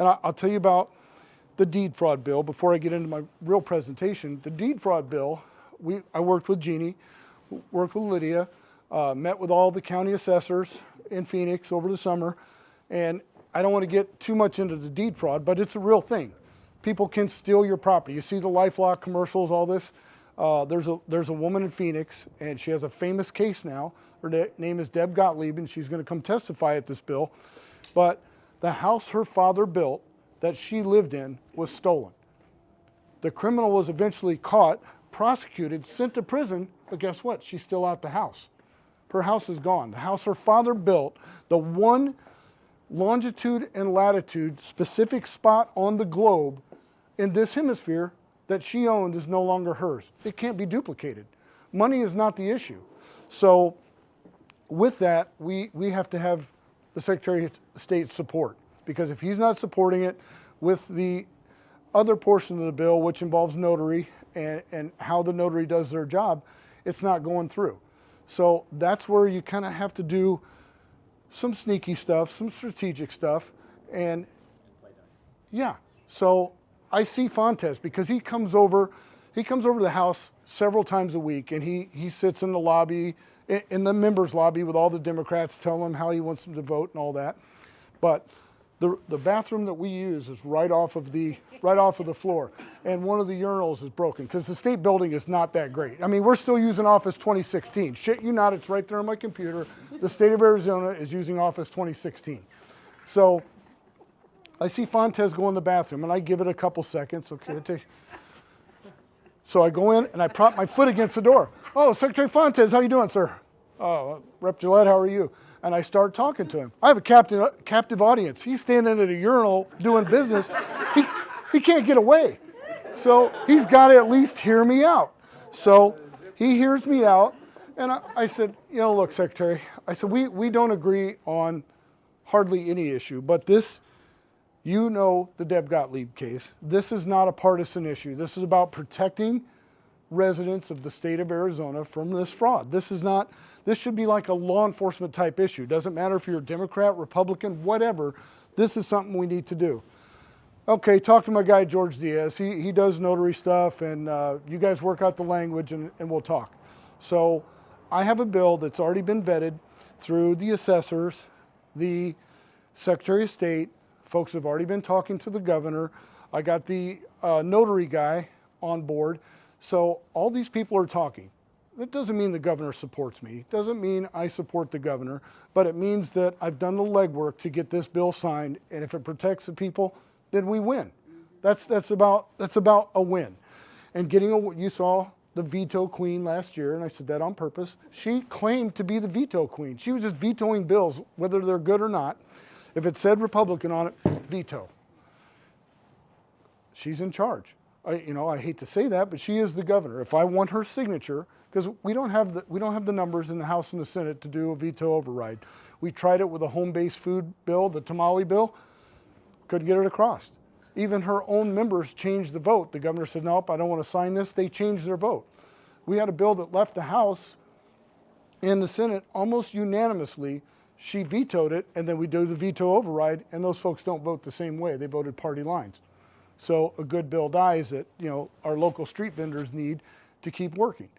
And I'll tell you about the deed fraud bill before I get into my real presentation. The deed fraud bill, I worked with Jeannie, worked with Lydia, met with all the county assessors in Phoenix over the summer, and I don't want to get too much into the deed fraud, but it's a real thing. People can steal your property. You see the LifeLock commercials, all this. There's a woman in Phoenix, and she has a famous case now. Her name is Deb Gottlieb, and she's going to come testify at this bill. But the house her father built that she lived in was stolen. The criminal was eventually caught, prosecuted, sent to prison, but guess what? She's still out the house. Her house is gone. The house her father built, the one longitude and latitude specific spot on the globe in this hemisphere that she owned is no longer hers. It can't be duplicated. Money is not the issue. So with that, we have to have the Secretary of State's support, because if he's not supporting it with the other portion of the bill, which involves notary and how the notary does their job, it's not going through. So that's where you kind of have to do some sneaky stuff, some strategic stuff, and yeah. So I see Fontes because he comes over to the house several times a week, and he sits in the lobby, in the members' lobby with all the Democrats, telling them how he wants them to vote and all that. But the bathroom that we use is right off of the floor, and one of the urinals is broken because the state building is not that great. I mean, we're still using Office 2016. Shit you not, it's right there on my computer. The state of Arizona is using Office 2016. So I see Fontes go in the bathroom, and I give it a couple seconds. Okay, so I go in and I prop my foot against the door. Oh, Secretary Fontes, how you doing, sir? Oh, Rep. Gillette, how are you? And I start talking to him. I have a captive audience. He's standing at a urinal doing business. He can't get away. So he's got to at least hear me out. So he hears me out, and I said, look, Secretary, I said, we don't agree on hardly any issue, but this, the Deb Gottlieb case, this is not a partisan issue. This is about protecting residents of the state of Arizona from this fraud. This should be like a law enforcement type issue. Doesn't matter if you're a Democrat, Republican, whatever. This is something we need to do. Okay, talk to my guy, George Diaz. He does notary stuff, and you guys work out the language, and we'll talk. So I have a bill that's already been vetted through the assessors, the Secretary of State. Folks have already been talking to the governor. I got the notary guy on board. So all these people are talking. That doesn't mean the governor supports me. It doesn't mean I support the governor, but it means that I've done the legwork to get this bill signed, and if it protects the people, then we win. That's about a win. And you saw the veto queen last year, and I said that on purpose. She claimed to be the veto queen. She was just vetoing bills, whether they're good or not. If it said Republican on it, veto. She's in charge. I hate to say that, but she is the governor. If I want her signature, because we don't have the numbers in the House and the Senate to do a veto override. We tried it with a home-based food bill, the tamale bill, couldn't get it across. Even her own members changed the vote. The governor said, nope, I don't want to sign this. They changed their vote. We had a bill that left the House and the Senate almost unanimously. She vetoed it, and then we do the veto override, and those folks don't vote the same way. They voted party lines. So a good bill dies that our local street vendors need to keep working.